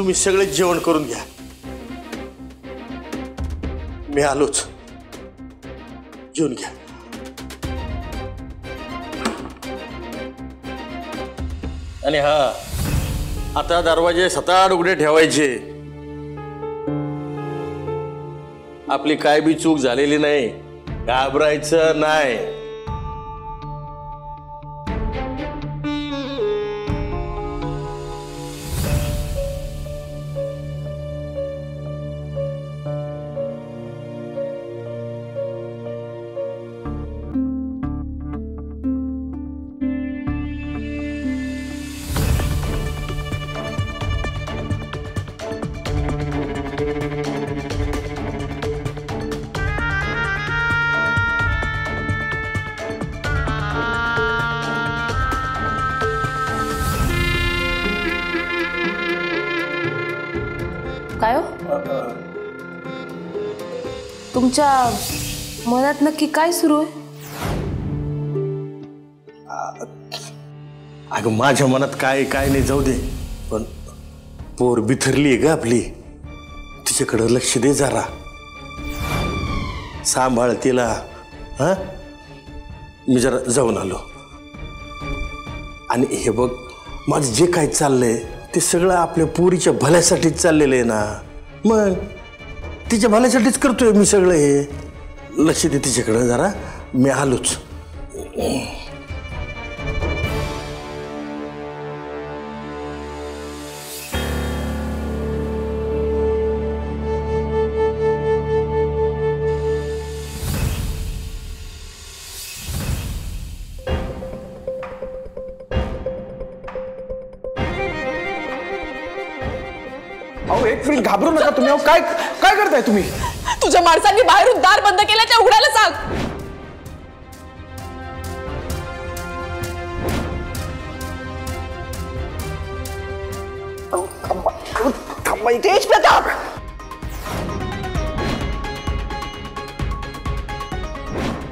तुम्ही सगळे जेवण करून घ्या, मी आलोच. जेवून घ्या. आणि हा, आता दरवाजे सताड उघडे ठेवायचे. आपली काय बी चूक झालेली नाही, घाबरायचं नाही. काय हो? तुमच्या मनात नक्की काय सुरू आहे? अगं माझ्या मनात काय काय नाही, जाऊ दे. पण पोर बिथरली आहे ग आपली, तिच्याकडं लक्ष दे जरा, सांभाळ तिला. हा, मी जरा जाऊन आलो. आणि हे बघ, माझं जे काय चाललंय ते सगळं आपल्या पोरीच्या भल्यासाठीच चाललेलं आहे ना. मग तिच्या भल्यासाठीच करतोय मी सगळं हे. लक्ष दे तिच्याकडं जरा, मी आलोच. अहो एक मिनिट, घाबरू नका तुम्ही. अहो काय काय करताय तुम्ही? तुझ्या माणसांनी बाहेरून दार बंद केलं, ते उघडायला सांग. थांबा तेज प्रताप.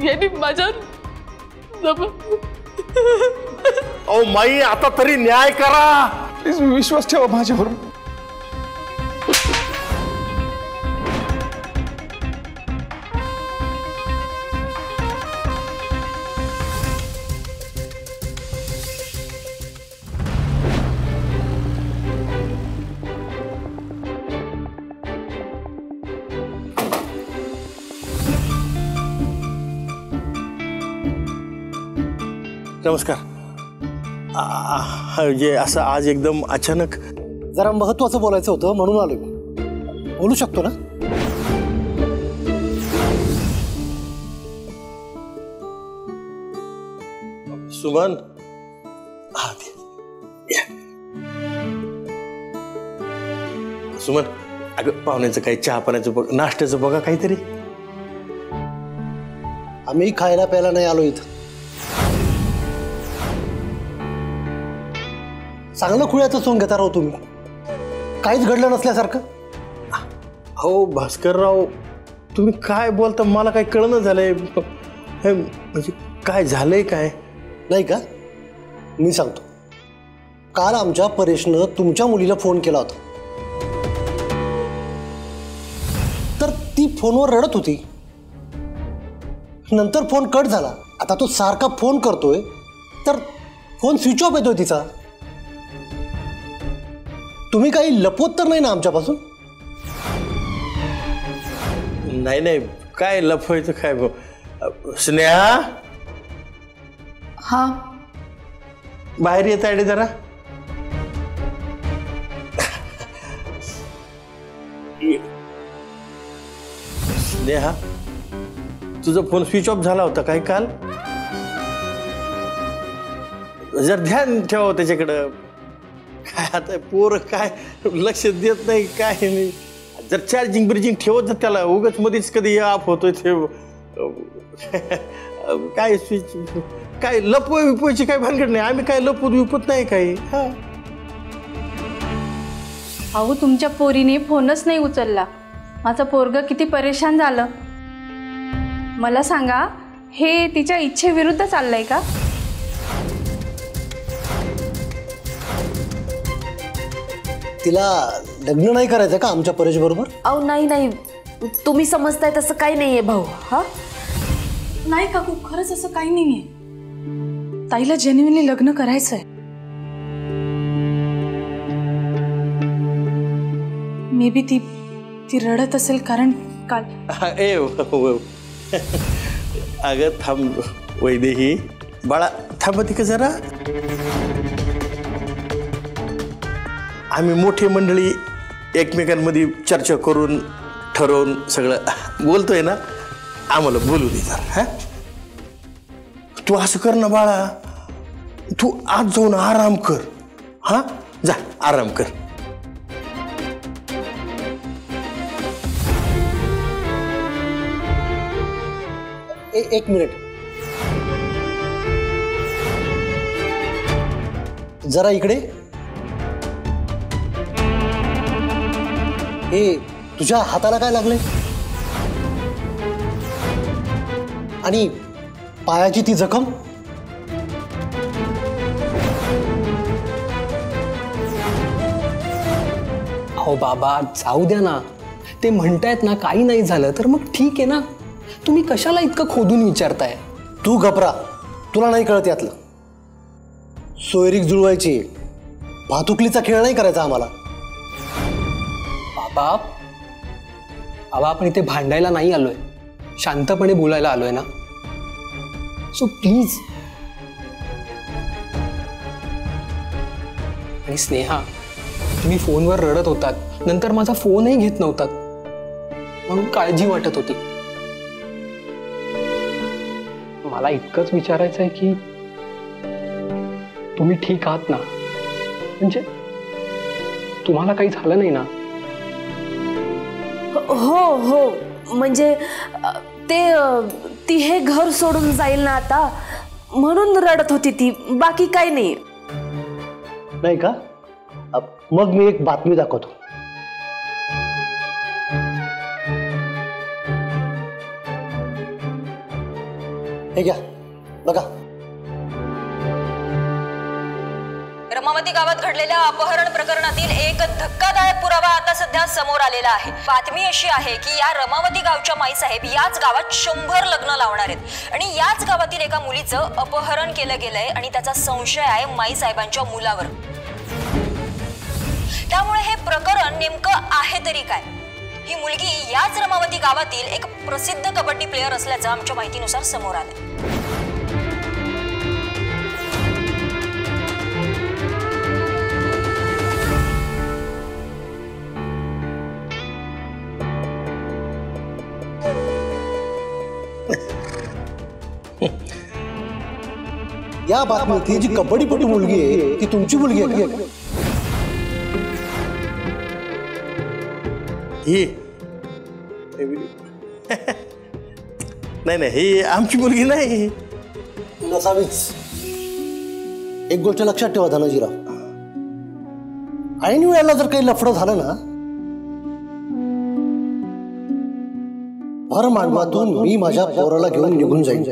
यांनी माझ्या ओ माई, आता तरी न्याय करा. प्लीज विश्वास ठेवा माझ्यावर. नमस्कार. जे असं आज एकदम अचानक जरा महत्वाचं बोलायचं होतं म्हणून आलो. बोलू शकतो ना? सुमन, सुमन, अगं पाहुण्याचं काही चहा पाण्याचं बघ, नाश्त्याचं बघा काहीतरी. आम्ही खायला प्यायला नाही आलो इथं. चांगलं खुळ्याचं सोंग घेता राहू तुम्ही, काहीच घडलं नसल्यासारखं. हो भास्करराव, तुम्ही काय बोलता मला काही कळणं झालंय. म्हणजे काय झालंय काय? नाही का? मी सांगतो. काल आमच्या परेशनं तुमच्या मुलीला फोन केला होता, तर ती फोनवर रडत होती. नंतर फोन कट झाला. आता तो सारखा फोन करतोय तर फोन स्विच ऑफ येतोय तिचा. तुम्ही काही लपवत तर नाही ना आमच्यापासून? नाही नाही, काय लपवायचं काय? स्नेहा, हा बाहेर येत आहे जरा. स्नेहा, तुझा फोन स्विच ऑफ झाला होता काय काल? जर ध्यान ठेवा त्याच्याकडं. काय आता पोर काय लक्ष देत नाही, काय नाही. जर चार्जिंग ब्रिजिंग ठेवत त्याला, उगाच मध्येच कधी ऑफ होतोय ते. काय स्विच, काय लपवा विपवायची काय भानगड नाही. आम्ही काय लपवत विपत नाही काही. हा, अहो तुमच्या पोरीने फोनच नाही उचलला. माझं पोरगं किती परेशान झालं. मला सांगा, हे तिच्या इच्छेविरुद्ध चाललंय का? तिला लग्न नाही करायचं का आमच्या परेश बरोबर? अहो नाही नाही, तुम्ही समजताय तसं काही नाहीये भाऊ. हा नाही काकू, खरंच असं काही नाहीये. ताईला जेन्युइनली लग्न करायचंय. मे बी ती रडत असेल कारण काल. ए अगं थांब वैदेही, बाळा थांब तिकडे जरा. आम्ही मोठी मंडळी एकमेकांमध्ये चर्चा करून ठरवून सगळं बोलतोय ना, आम्हाला बोलू दे जरा. हा तू असं कर ना बाळा, तू आज जाऊन आराम कर. हा जा आराम कर. एक मिनिट जरा इकडे. हे तुझ्या हाताला काय लागलंय? आणि पायाची ती जखम? अहो बाबा जाऊ द्या ना, ते म्हणतायत ना काही नाही झालं तर मग ठीक आहे ना. तुम्ही कशाला इतकं खोदून विचारताय? तू घबरा, तुला नाही कळत यातलं. सोयरीक जुळवायची, भातुकलीचा खेळ नाही करायचा आम्हाला. बाबा बाबा आपण इथे भांडायला नाही आलोय, शांतपणे बोलायला आलोय ना. So please. आणि स्नेहा, तुम्ही फोनवर रडत होतात, नंतर माझा फोनही घेत नव्हतात, म्हणून काळजी वाटत होती. मला इतकंच विचारायचं आहे की तुम्ही ठीक आहात ना? म्हणजे तुम्हाला काही झालं नाही ना? हो हो, म्हणजे ती हे घर सोडून जाईल ना आता, म्हणून रडत होती ती, बाकी काही नाही. नाही का? मग मी एक बातमी दाखवतो. हे घ्या बघा. रमावती गावात घडलेल्या अपहरण प्रकरणातील एक धक्कादायक पुरावा आता सध्या समोर आलेला आहे. बातमी अशी आहे की या रमावती गावच्या माईसाहेब याच गावात 100 लग्न लावणार आहेत आणि याच गावातील एका मुलीचं अपहरण केलं गेलंय आणि त्याचा संशय आहे माईसाहेबांच्या मुलावर. त्यामुळे हे प्रकरण नेमकं आहे तरी काय? ही मुलगी याच रमावती गावातील एक प्रसिद्ध कबड्डी प्लेयर असल्याचं आमच्या माहितीनुसार समोर आलं. या बातमीतली जी कबड्डीपटू मुलगी आहे ती तुमची मुलगी आहे का? ही नाही नाही, ही आमची मुलगी नाही. नसावीच. एक गोष्ट लक्षात ठेवा धनाजीराव, ऐन वेळेला जर काही लफडं झालं ना, भर मांडवातून मी माझ्या पोराला घेऊन निघून जाईन.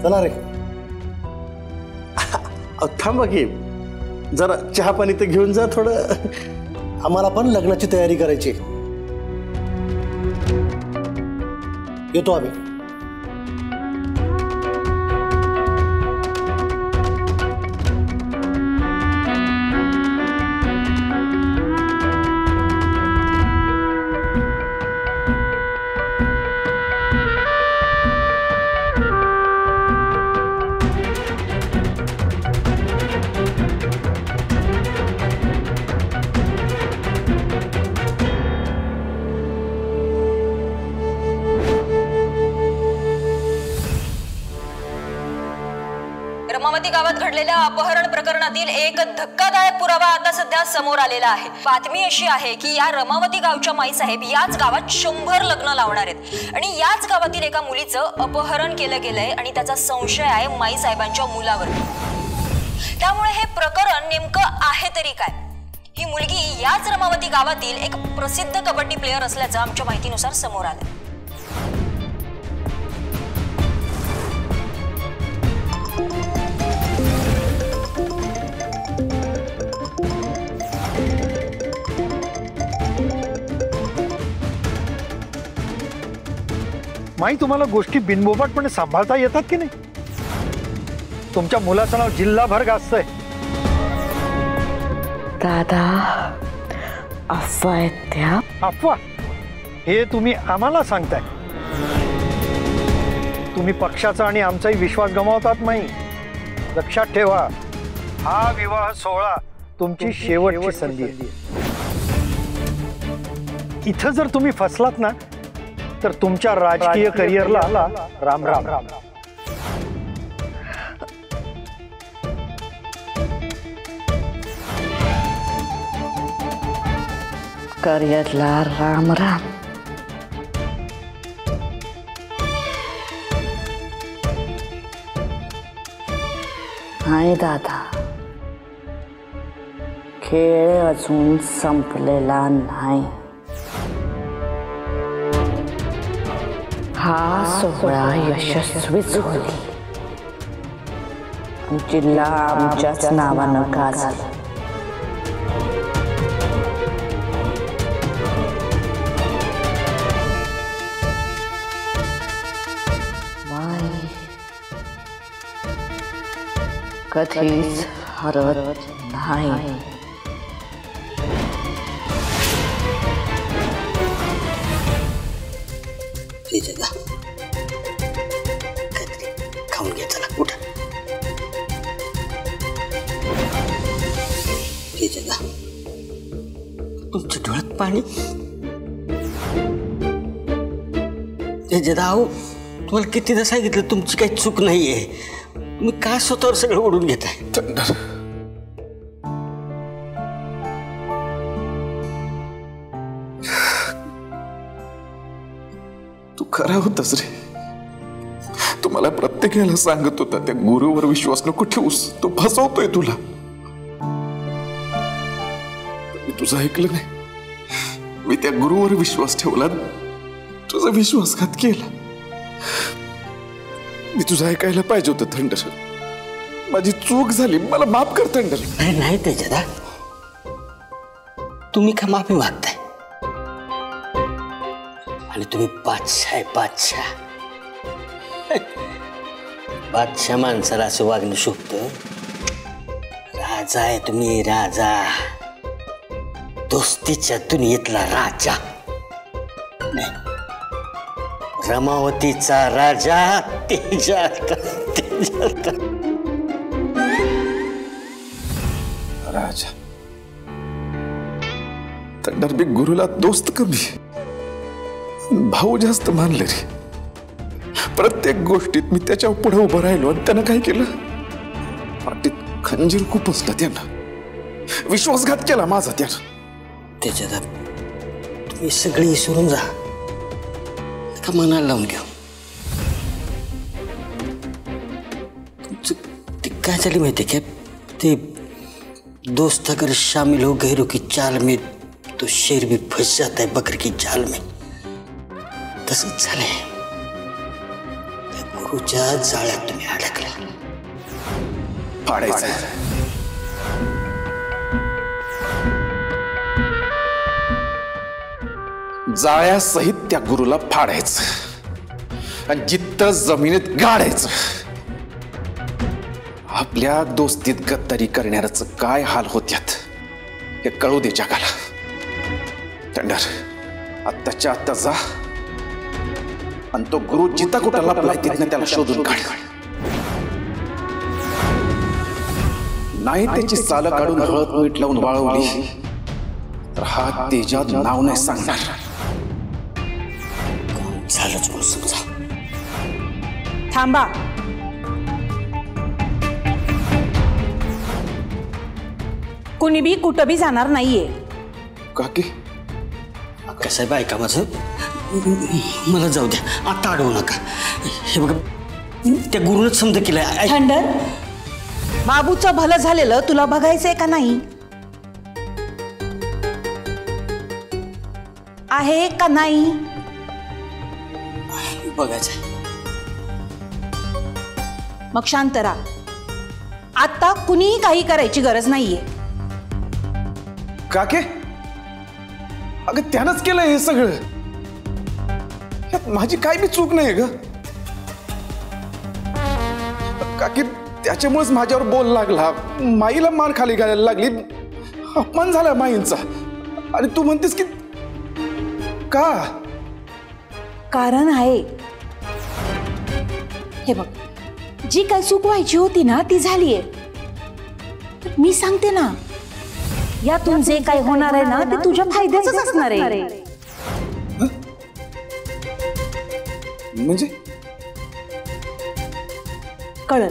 चला रे. थांबा की जरा चहा पाणी तर घेऊन जा थोडं. आम्हाला पण लग्नाची तयारी करायची. येतो आम्ही. रमावती गावात घडलेल्या अपहरण प्रकरणातील एक धक्कादायक पुरावा आता सध्या समोर आलेला आहे. बातमी अशी आहे की या रमावती गावच्या माईसाहेब याच गावात 100 लग्न लावणार आहेत आणि याच गावातील एका मुलीचं अपहरण केलं गेलंय आणि त्याचा संशय आहे माईसाहेबांच्या मुलावर. त्यामुळे हे प्रकरण नेमकं आहे तरी काय? ही मुलगी याच रमावती गावातील एक प्रसिद्ध कबड्डी प्लेयर असल्याचं आमच्या माहितीनुसार समोर आलं. माई तुम्हाला गोष्टी बिनबोबाटपणे सांभाळता येतात की नाही? तुमच्या मुलाचं नाव जिल्हाभर गाजतंय. दादा अफवा आहेत त्या. अफवा हे तुम्ही आम्हाला सांगताय. तुम्ही पक्षाचा आणि आमचाही विश्वास गमावतात माई. लक्षात ठेवा, हा विवाह सोहळा तुमची शेवटची संधी आहे. इथं जर तुम्ही फसलात ना तर तुमच्या राजकीय करिअरला राम राम राम. करिअरला राम राम. नाही दादा, खेळ अजून संपलेला नाही. हा सोहळा यशस्वीच होईल. जिल्हा आमच्याच नावानं गाजला. कधीच हरत नाही. खाऊन घे चला. उठा. तुमच्या डोळ्यात पाणी. जदाऊ, तुम्हाला कितीदा सांगितलं तुमची काही चूक नाहीये. तुम्ही का स्वतःवर सगळं ओढून घेताय? तू खरा होतास रे. तुम्हाला प्रत्येकाला सांगत होता त्या गुरुवर विश्वास नको ठेवूस, तो फसवतोय तुला. मी तुझं ऐकलं नाही. मी त्या गुरुवर विश्वास ठेवला, तुझा विश्वासघात केला. मी तुझं ऐकायला पाहिजे होतं थंडर. माझी चूक झाली, मला माफ कर थंडर. नाही त्याच्यादा, तुम्ही का माफी मागताय? आणि तुम्ही बादशाह आहे, बादशाह. बादशाह माणसाला असं वागणं शोभतं. राजा आहे तुम्ही, राजा. दोस्तीच्या दुनियेतला राजा नाही, रमावतीचा राजा. राजा थंडर, मी गुरुला दोस्त कमी, भाऊ जास्त मानले रे. प्रत्येक गोष्टीत मी त्याच्या पुढे उभं राहिलो आणि त्यानं काय केलं? पाठीत खंजीर खुपसला त्यानं. विश्वासघात केला माझा त्यानं. त्याच्यात तुम्ही सगळी विसरून जा, का मनाला लावून घेऊ. तुमचं ते काय झाली माहिती का? ते दोस्त अगर शामिल हो गैरों की चाल में तो शेर भी फंस जाता है बकर की जाल में. तसंच झालंय. त्या गुरुच्या जाळ्यात तुम्ही अडकला. फाडायचं जाळ्यासहित त्या गुरुला फाडायचं आणि जिथं जमिनीत गाडायचं. आपल्या दोस्तीत गद्दारी करणाऱ्याचं काय हाल होत्यात हे कळू दे जगाला. थंडर, आत्ताच्या आत्ता जा आणि तो गुरु जिथं कुठं लपलाय तिथनं त्याला शोधून काढ. नाही त्याची सालं काढून हळद मीठ लावून वाळवली तर हा तेजात नाव नाही सांगणार. झालंच म्हणून समजा. थांबा. कुणी बी कुठं बी जाणार नाहीये. काकी कसं आहे बायका माझं, मला जाऊ द्या, आता अडवू नका. हे बघा, त्या गुरुनच समजा केलंय. थंडर, बाबूचं भलं झालेलं तुला बघायचंय का नाही? आहे का नाही बघायचंय? मग शांत राहा. आता कुणीही काही करायची गरज नाहीये. काके, अगं त्यानंच केलंय हे सगळं. यात माझी काय बी चूक नाही ग काकी. त्याच्यामुळेच माझ्यावर बोल लागला, माईला मार खाली घालायला लागली, अपमान झाला माईंचा. आणि तू म्हणतेस की का? कारण आहे. हे बघ, जी काय चूक व्हायची होती ना ती झालीये. मी सांगते ना, यातून जे काय होणार आहे ना ते तुझ्या फायद्याचंच असणार आहे. म्हणजे कळलं?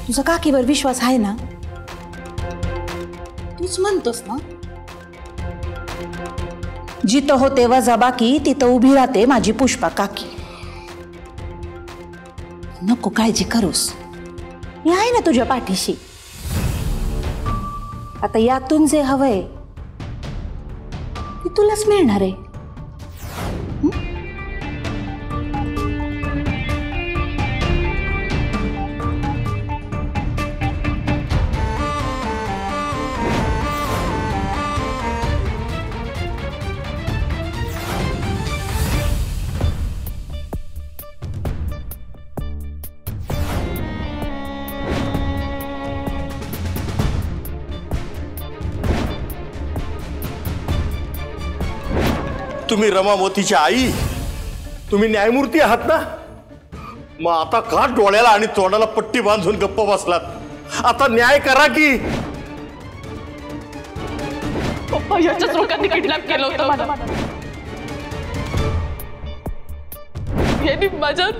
तुझा काकीवर विश्वास आहे ना? तूच म्हणतोस ना, जिथं होते वजाबाकी तिथं उभी राहते माझी पुष्पा काकी. नको काळजी करूस, मी आहे ना तुझ्या पाठीशी. आता यातून जे हवंय ते तुलाच मिळणार आहे. तुम्ही रमावतीची आई, तुम्ही न्यायमूर्ती आहात ना? मग आता का डोळ्याला आणि तोंडाला पट्टी बांधून गप्प बसलात? आता न्याय करा की. पप्पा याच्याच लोकांनी किडनॅप केलं होतं मला. यांनी माझ्या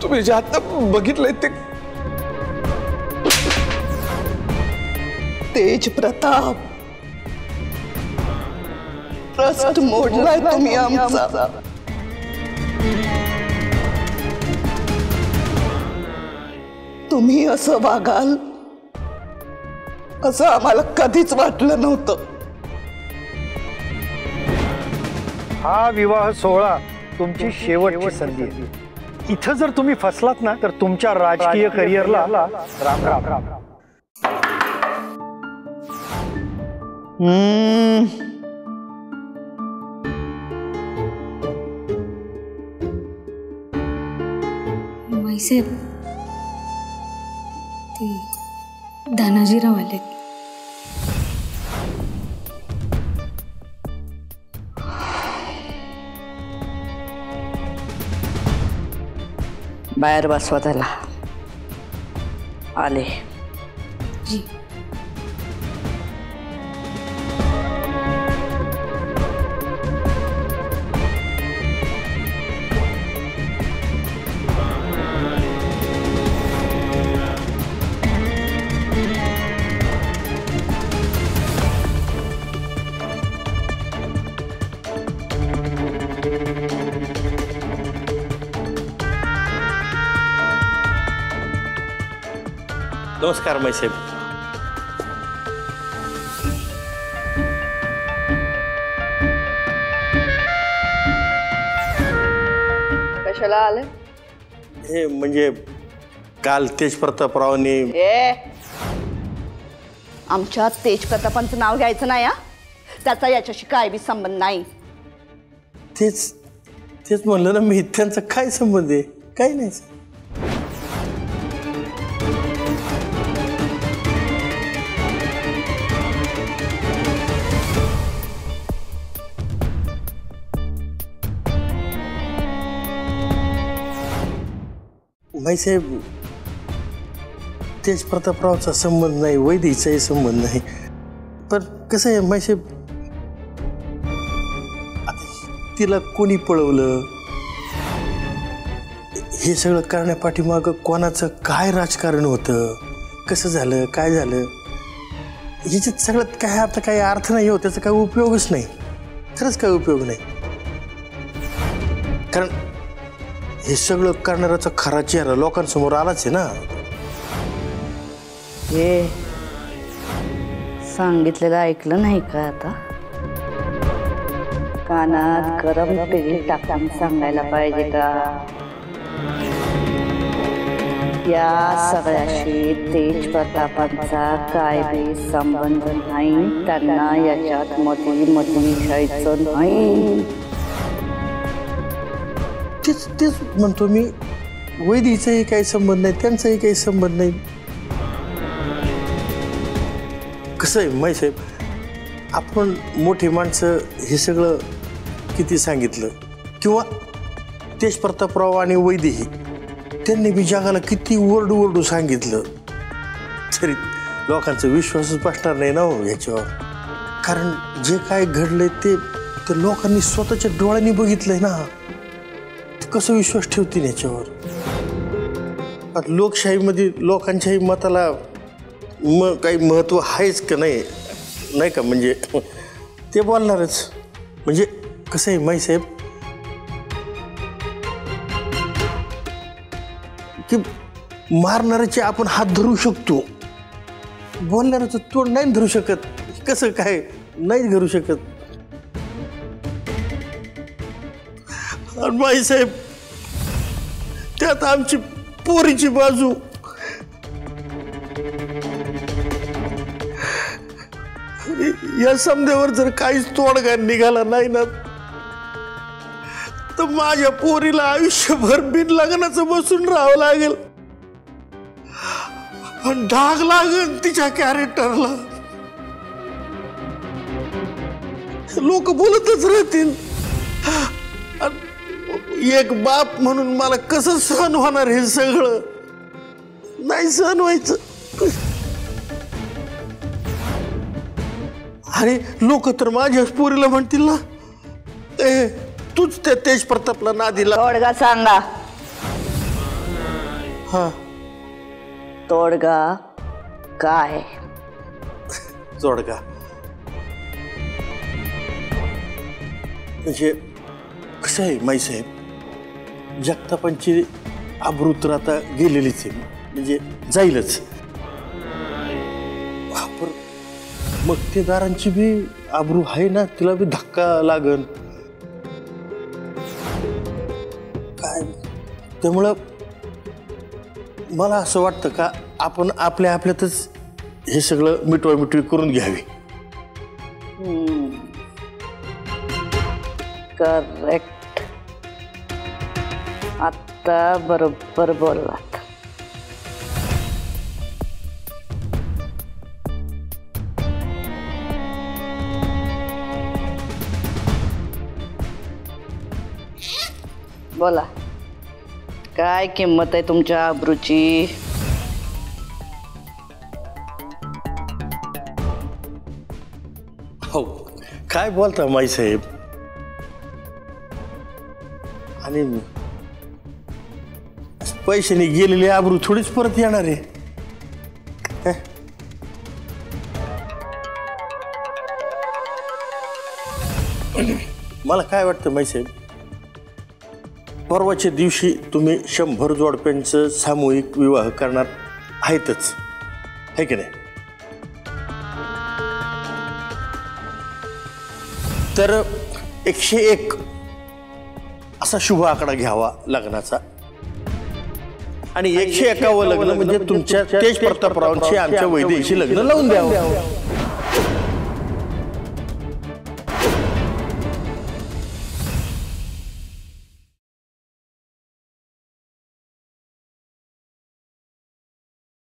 तुम्ही जे आता बघितलंय ते तेज प्रताप, ट्रस्ट मोडलाय तुम्ही आमचा. तुम्ही असं वागाल असं आम्हाला कधीच वाटलं नव्हतं. हा विवाह सोहळा तुमची शेवटची संधी आहे. इथं जर तुम्ही फसलात ना तर तुमच्या राजकीय करिअरला राम राम. माईसाहेब, ते धनाजीराव आलेत. बाहेर बसवा त्याला. आले. जी. नमस्कार माईसाहेब. कशाला आले? हे म्हणजे काल तेजप्रतापरावांनी. आमच्या तेजप्रतापांचं नाव घ्यायचं नाही हा. त्याचा याच्याशी काय बी संबंध नाही. तेच तेच म्हणलं ना मी, त्यांचा काय संबंध आहे? काही नाही. माईसाहेब, तेजप्रतापरावचा संबंध नाही, वैद्यचाही संबंध नाही. पण कसं आहे माईसाहेब, तिला कोणी पळवलं, हे सगळं करण्यापाठीमागं कोणाचं काय राजकारण होतं, कसं झालं, काय झालं, ह्याच्यात सगळ्यात काय आता काही अर्थ नाही हो. त्याचा काही उपयोगच नाही, खरंच काही उपयोग नाही. कारण हे सगळं करणाऱ्याचा खरा चेहरा लोकांसमोर आलाच आहे ना. हे सांगितलेलं ऐकलं नाही का? आता कानात गरम तेल टाकून सांगायला पाहिजे का? या सगळ्याशी तेज प्रतापांचा काय बी संबंध नाही. त्यांना याच्यात मती घ्यायचं नाही. तेच म्हणतो मी, वैदीचाही काही संबंध नाही, त्यांचाही काही संबंध नाही. कसं आहे माई साहेब, आपण मोठी माणसं हे सगळं किती सांगितलं, किंवा तेज प्रतापराव आणि वैदेही त्यांनी बी जगाला किती ओरडू सांगितलं, तरी लोकांचा विश्वासच बसणार नाही ना हो याच्यावर. कारण जे काय घडलंय ते लोकांनी स्वतःच्या डोळ्यांनी बघितलंय ना, कसं विश्वास ठेवतील याच्यावर. आता लोकशाहीमध्ये लोकांच्याही मताला काही महत्त्व आहेच का नाही का, म्हणजे ते बोलणारच. म्हणजे कसं आहे माई साहेब की मारणाऱ्याचे आपण हात धरू शकतो, बोलणाऱ्याचं तोंड नाही धरू शकत. कसं काय नाही धरू शकत. माई साहेब त्यात आमची पोरीची बाजू, या समद्यावर जर काहीच तोडगा निघाला नाही ना, तर माझ्या पोरीला आयुष्यभर बिन लग्नाचं बसून राहावं लागेल. डाग लागेल तिच्या कॅरेक्टरला. लोक बोलतच राहतील. एक बाप म्हणून मला कसं सहन होणार हे सगळं, नाही सहन व्हायचं. अरे लोक तर माझ्याच पोरीला म्हणतील ना, तूच त्या तेज प्रतापला नादीला. तोडगा सांगा. हा तोडगा काय? तोडगा म्हणजे कसं आहे माई साहेब, जगतापांची आबरू तर आता गेलेलीच आहे, म्हणजे जाईलच. मक्तेदारांची बी आबरू आहे ना, तिला बी धक्का लागन काय. त्यामुळं मला असं वाटतं का आपण आपल्या आपल्यातच हे सगळं मिटवी करून घ्यावी. करेक्ट. आता बरोबर बोललात. बोला, काय किंमत आहे तुमच्या आबरूची? हो काय बोलता माई साहेब. आणि पैशाने गेलेले आबरू थोडीच परत येणार आहे. मला काय वाटतं माई साहेब, परवाच्या दिवशी तुम्ही 100 जोडप्यांचं सामूहिक विवाह करणार आहेतच, है की नाही? तर 101 असा शुभ आकडा घ्यावा लग्नाचा, आणि 101वं लग्न म्हणजे तुमच्या तेज प्रतापरावांशी आमच्या वैदेहीशी लग्न लावून द्यावं.